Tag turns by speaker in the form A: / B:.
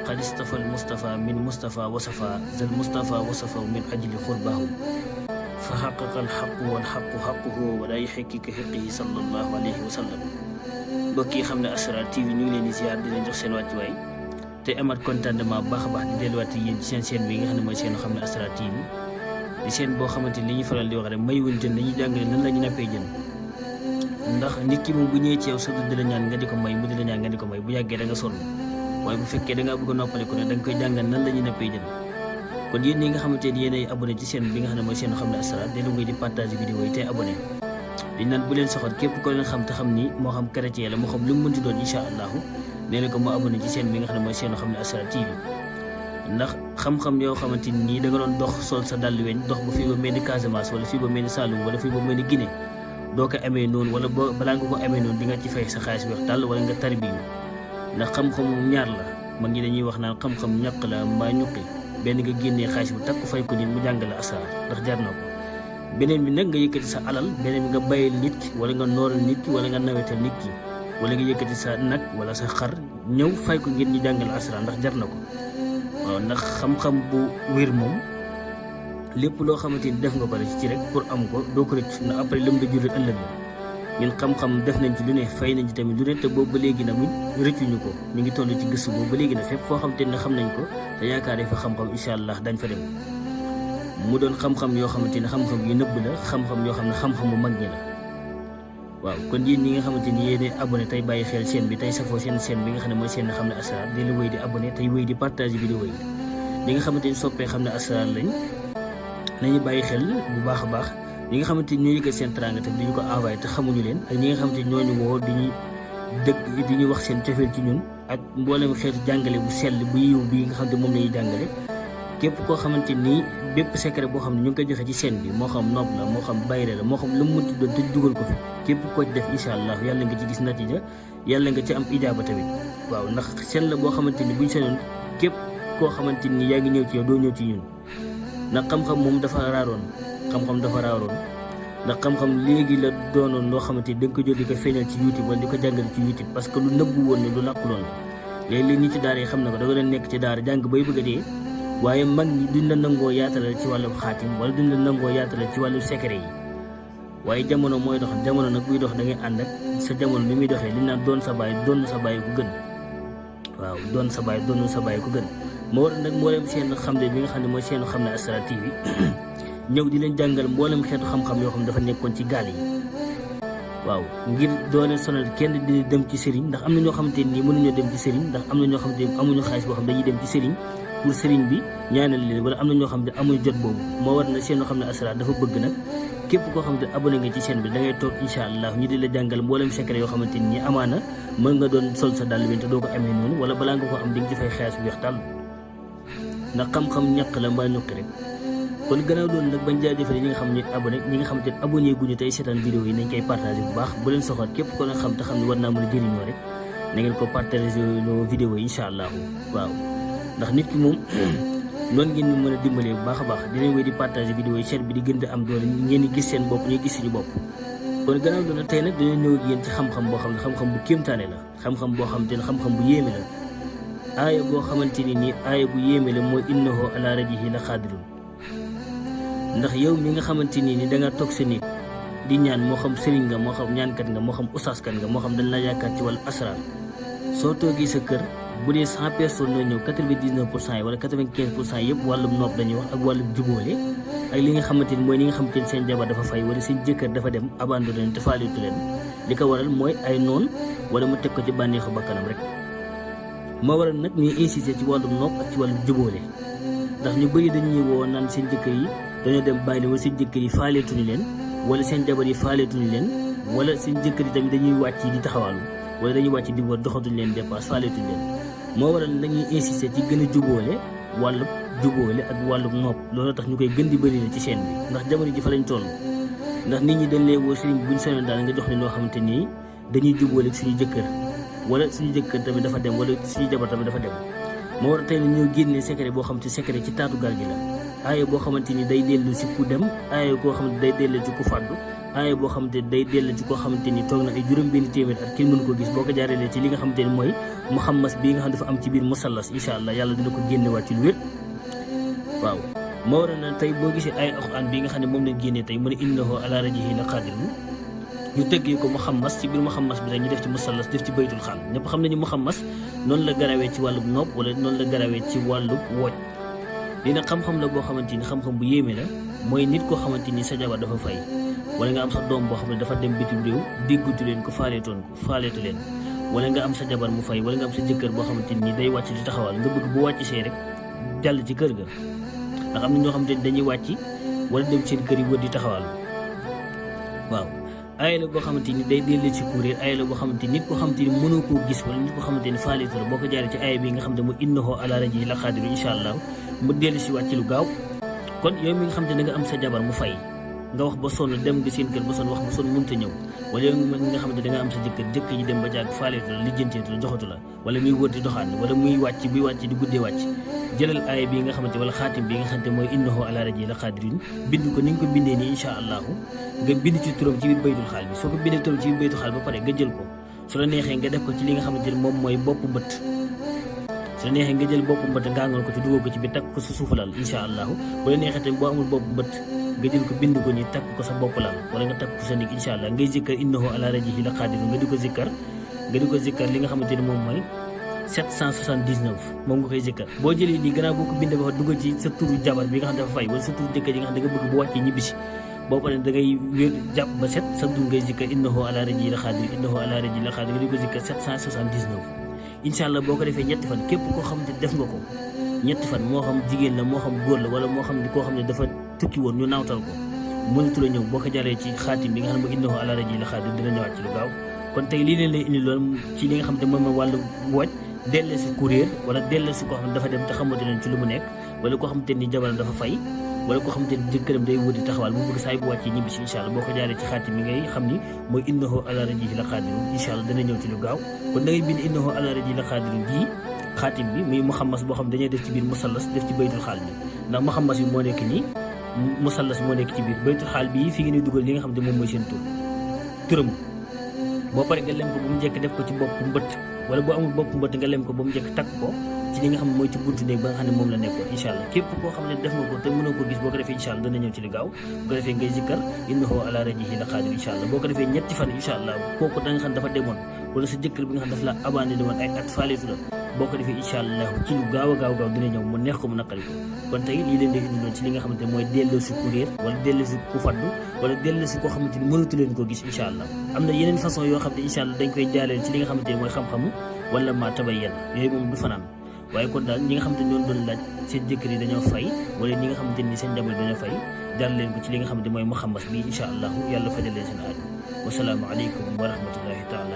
A: qad istafa al mustafa min mustafa wasafa zal mustafa wasafa min ajli xurbahu fa xaqaqa al xaqu wal xaqu xaquhu wala yaxekki ka xeqihi sallallahu alayhi wa sallam. mbokk yi xam ne Asrar TV ñu ngi leen di ziar di leen jox seen wàccuwaay te amaat contentement bu baax a baax di delluwaat yéen ci seen chaîne bi nga xam ne mooy seen xam ne Asrar TV di seen boo xamante ni li ñuy faral di wax rek maywuñ jën dañuy jàngale nan la ñu nappee jën. ndax nit ki moom bu ñëwee ci yow sa di la ñaan nga di ko may mu di la ñaan nga di ko may bu yàggee da nga sonn waaye bu fekkee da ngaa bëgg a noppaliku ne da nga koy jàngal nan la ñuy nappee jën. kon yéen ñi nga xamante ni yéen ay abonné ci chaîne bi nga xam ne mooy seen xam ne Asrar di lu di partage vidéo yi tey abonné di naan bu leen soxal képp ko leen xam te xam ni moo xam chrétien la moo xam lu mu mënti doon incha allahu nee na ko moo abonné ci chaîne bi nga xam ne mooy seen xam ne Asrar TV. ndax xam-xam yoo xamante ni da nga doon dox sol sa dàll weñ dox ba fii ba mel ni Casamance wala fii ba mel ni Saloum wala fii ba mel ni Guinée doo ko amee noonu wala balaa nga ko amee noonu di nga ci fay sa xaalis bi wax tàll wala nga tarbiyu. ndax xam-xamu ñaar la mag ñi dañuy wax naan xam-xam ñàkk la mbaa ñuqi benn nga génnee xaalis bu takk fay ko nit mu jàng la asrar ndax jar na ko. beneen bi nag nga yëkkati sa alal beneen bi nga bàyyil nit ki wala nga nooral nit ki wala nga nawetal nit ki wala nga yëkkati sa nag wala sa xar ñëw fay ko ngir ñu jàngal asrar ndax jar na ko. waaw ndax xam-xam bu wér moom lépp loo xamante ni def nga ko ci rek pour am ko doo ko rëcc na après lëm da jural ëllëg la. ñun xam-xam def nañ ci lu ne fay nañ ci tamit lu ne te boobu ba léegi nag rëccuñu ko ñu ngi toll ci gëstu boobu ba léegi nag fépp foo xam te ne xam nañ ko te yaakaar fa xam-xam incha allah dañ fa dem. mu doon xam-xam yoo xamante ne xam-xam yu nëbb la xam-xam yoo xam ne xam-xam bu mag ñi la. waaw kon yéen ñi nga xamante ni yéen abonné tey bàyyi xel chaîne bi tey safoo seen chaîne bi nga xam ne mooy seen xam ne Asrar di la wéy di abonné tey wéy di partage vidéo yi ñi nga xamante ni soppee xam ne Asrar lañ nañu bàyyi xel bu baax a baax ñi nga xamante ni ñoo yëkkat seen teranga te di ñu ko envoyé te xamuñu leen ak ñi nga xamante ni ñooñu woo di ñu wax seen cofeel ci ñun ak mboolem xeetu jàngale bu sell bu yiw bi nga xam ne moom lañuy jàngale. képp koo xamante ni bépp secret boo xam ne ñu ngi koy joxe ci chaîne bi moo xam nopp la moo xam bayre la moo xam lu mu mënti doon te dugal ko fi képp koo ci def incha allah yàlla nga ci gis natija yàlla nga ci am ijaaba tamit. waaw ndax chaîne la boo xamante ni buñ sañoon képp koo xamante ni yaa ngi ñëw ci yow doo ñëw ci ñun. ndax xam-xam moom dafa raaroon ndax xam-xam léegi la doonoon loo xamante ni da nga ko jël di ko feeñal ci YouTube wala di ko jàngale ci YouTube parce que lu nëbbu woon ne lu làqu loon la léegi ñi ci daara yi xam na ko da nga leen nekk ci daara jàng bay bëgg a dee waaye mag ñi duñ la nangoo yaatalal ci wàllu xaatim wala duñ la nangoo yaatalal ci wàllu secret yi waaye jamono mooy dox jamono nag buy dox da ngay ànd ak sa jamono ni muy doxee li naan doon sa baay doon sa baay ku gën. waaw doon sa baay doon sa baay ku gën moo war nag mboolem seen xamle bi nga xam ne mooy seen xam ne Asrar TV ñëw di leen jàngal mboolem xeetu xam-xam yoo xam ne dafa nekkoon ci gaal yi. waaw ngir doole sonal kenn di dem ci sëriñ ndax am na ñoo xamante ni mënuñoo dem ci sëriñ ndax am na ñoo xamante ni amuñu xaalis boo xam dañuy dem ci sëriñ pour sëriñ bi ñaanal leen wala am na ñoo xam ne amuñu jot boobu moo war na seen xam ne Asrar dafa bëgg nag képp koo xam ne abonné nga ci chaîne bi da ngay toog incha allah ñu di la jàngal mboolem secret yoo xamante ni amaana mën nga doon sol sa dàll bi te doo ko amee noonu wala balaa nga ko am di nga ci fay xaalis bu weex tàll ndax xam-xam ñàkk la mbaa ñuqi rek. kon gannaaw doon nag bañ jaajëfale ñi nga xam ne abonné ñi nga xamante ne abonné guñu tey seetaan vidéo yi nañ koy partagé bu baax bu leen soxal képp ko leen xam te xam ne war naa mën a jëriñoo rek na ngeen ko partagé loo vidéo yi incha allah. waaw ndax nit ki moom noonu ngeen ñu mën a dimbalee bu baax a baax dinañ wéy di partagé vidéo yi chaîne bi di gën di am doole ngeen di gis seen bopp ñuy gis suñu bopp. kon gannaaw doon nag tey nag dañoo ñëw ak yéen ci xam-xam boo xam ne xam-xam bu kéemtaane la xam-xam boo xamante ne xam-xam bu yéeme la aaya boo xamante ni nii aaya bu yéeme la mooy innahu ala rajihi la xaadirun. ndax yow mi nga xamante ni da nga toog sa nit di ñaan moo xam sëriñ nga moo xam ñaankat nga moo xam usaaskat nga moo xam dañ la yaakaar ci wàllu asrar soo toogee sa kër bu dee 100 personnes ñoo ñëw 99% yi wala 95% yëpp wàllum nopp dañuy wax ak wàllum jubóole ak li nga xamante ni mooy ñi nga xamante ni seen jabar dafa fay wala seen jëkkër dafa dem abandonné leen te faaleetu leen li ko waral mooy ay noon wala mu teg ko ci bànneexu bakkanam rek. moo waral nag ñuy insister ci wàllum nopp ak ci wàllum jubóole ndax ñu bëri dañuy woo naan seen jëkkër yi dañoo dem bàyyi wala seen jëkkër yi faaleetuñu leen wala seen jabar yi faaleetuñu leen wala seen jëkkër yi tamit dañuy wàcc di taxawaalu wala dañuy wàcc di war doxatuñu leen dépasse faaleetuñu leen. moo waral nañuy insister ci gën a jubóole wàllum jubóole ak wàllum nopp loolu tax ñu koy gën di bëri la ci chaîne bi ndax jamono ji fa lañ toll ndax nit ñi dañ lay woo sëriñ buñ sonoon daal nga jox leen loo xamante ni dañuy jubóole ak suñu jëkkër wala suñu jëkkër tamit dafa dem wala suñu jabar tamit dafa dem. moo war tey na ñoo génnee secret boo xam te secret ci taatu gaal gi la aaya boo xamante ni day dellu si ku dem aaya koo xam ne day dellu ci ku fàddu aaya boo xamante ni day dellu ci koo xamante ni toog na ay juróom-benn téeméer at kenn mënu ko gis boo ko jaarelee ci li nga xamante ni mooy muhammas bii nga xam dafa am ci biir musallas incha allah yàlla dina ko génnewaat ci lu wér. waaw moo waral na tey boo gisee ay alxuraan bi nga xam ne moom lañ génnee tey mu ne innahu ala rajihi la qadirun ñu tëggee ko muhammas ci biir muhammas bi rek ñu def ci musallas def ci baytul xaal ñëpp xam nañu muhammas noonu la garawee ci wàllub nopp wala noonu la garawee ci wàllub wooj lii nag xam-xam la boo xamante ni xam-xam bu yéeme la mooy nit koo xamante ni sa jabar dafa fay wala nga am sa doom boo xam ne dafa dem bitim réew déggutu leen ko faaleetu leen wala nga am sa jabar mu fay wala nga am sa jëkkër boo xamante ni day wàcc di taxawal nga bëgg bu wàcc see rek jàll ci kër ga ndax am na ñoo xamante ni dañuy wàcc wala dem seen kër yi wër di taxawal waaw aaya la boo xamante ni day dellu ci kuréel aaya la boo xamante ni nit ko xamante ni mënoo koo gis wala nit ko xamante ni faaleetu la boo ko jaaree ci aaya bi nga xam ne mu innahu ala rajihi la qadir incha allah mu dellu si waat ci lu gaaw kon yow mi nga xam te ne nga am sa jabar mu fay nga wax ba sonn dem nga seen kër ba sonn wax ba sonn mënut a ñëw wala yow mi nga xam te da nga am sa jëkkër ji dem ba jàgg faaleetu la lijjanteetu la joxatu la wala muy wër di doxaan wala muy wàcc buy wàcc di guddee wàcc jëlal aaya bi nga xamante wala xaatim bi nga xamante mooy innahu ala rajihi la qadirin bind ko ni nga ko bindee nii incha allahu nga bind ci turam ci biir baytul xaal bi soo ko bindee turam ci biir baytul xaal ba pare nga jël ko su la neexee nga def ko ci li nga xamante ne moom mooy bopp mbëtt su la neexee nga jël bopp mbëtt ngaangal ko ci dugal ko ci biir takk ko sa suufu lal incha allahu bu la neexee tamit boo amul bopp mbëtt nga jël ko bind ko nii takk ko sa bopp lal wala nga takk ko sa ndig incha allah ngay zikkar innahu ala rajihi la qadirin nga di ko zikkar li nga xamante ni moom mooy 779 moom nga koy zikkar boo jëlee nii gannaaw boo ko bindee ba fa dugal ci sa turu jabar bi nga xam ne dafa fay wala sa turu jëkkër ji nga xam ne da nga bëgg bu wàccee ñibbisi boo paree da ngay wér jàpp ba set sa dund ngay zikkar innahu ala rajihi la qadir innahu ala rajihi la qadir nga di ko zikkar 779 incha allah boo ko defee ñetti fan képp koo xam ne def nga ko ñetti fan moo xam jigéen la moo xam góor la wala moo xam ne koo xam ne dafa tukki woon ñu naawtal ko mënatu la ñëw boo ko jaree ci xaatim bi nga xam ne innahu ala rajihi la qadir dina ñëwaat ci lu gaaw kon tey lii leen lay indi loolu ci li nga xam ne moom mooy wàllu woj delle si kuréel wala delle si koo xam ne dafa dem te xamante leen ci lu mu nekk wala koo xamante ni jabaram dafa fay wala koo xamante ni jëkkëram day wër di taxawal bu bëgg saa bu wàccee ñibbi si incha allah boo ko jaaree ci xaatim bi ngay xam ni mooy innahu ala rajihi la qadir incha allah dana ñëw ci lu gaaw kon da ngay bind innahu ala rajihi la qadir gii xaatim bi muy muhammas boo xam dañuy def ci biir musallas def ci baytul xaal bi ndax muhammas bi moo nekk nii musallas moo nekk ci biir baytul xaal bi fi ngeen di dugal li nga xam ne moom mooy seen turam boo pare nga lem ko ba mu njëkk def ko ci bopp mbëtt wala boo amul bopp mbëtt nga lem ko ba mu njëkk takk ko ci li nga xam ne mooy ci buntu néeg ba nga xam ne moom la nekkoon incha allah képp koo xam ne def nga ko te mënoo ko gis boo ko defee incha allah dana ñëw ci li gaaw bu ko defee ngay zikkar innahu ala rajihi la qadir incha allah boo ko defee ñetti fan incha allah kooku da nga xam dafa demoon wala sa jëkkër bi nga xam daf la abandonné woon ay at faaleetu la boo ko defee incha allah ci lu gaaw a gaaw dina ñëw mu neex ko mu naqari ko kon tey lii leen di indi loon ci li nga xamante mooy delloo si ku réer wala delloo si ku faddu wala delloo si koo xamante ni mënatu leen ko gis incha allah am na yeneen façon yoo xam ne incha allah dañ koy jaaleel ci li nga xamante ne mooy xam-xamu wala ma tabayyan yooyu moom du fanaan waaye kon daal ñi nga xamante ne ñoo doon laaj seen jëkkër yi dañoo fay wala ñi nga xamante ni seen jabar dañoo fay jaar leen ko ci li nga xamante mooy muhammas bi incha allah yàlla fajal leen seen aaju wasalaamu aleykum wa rahmatullahi taala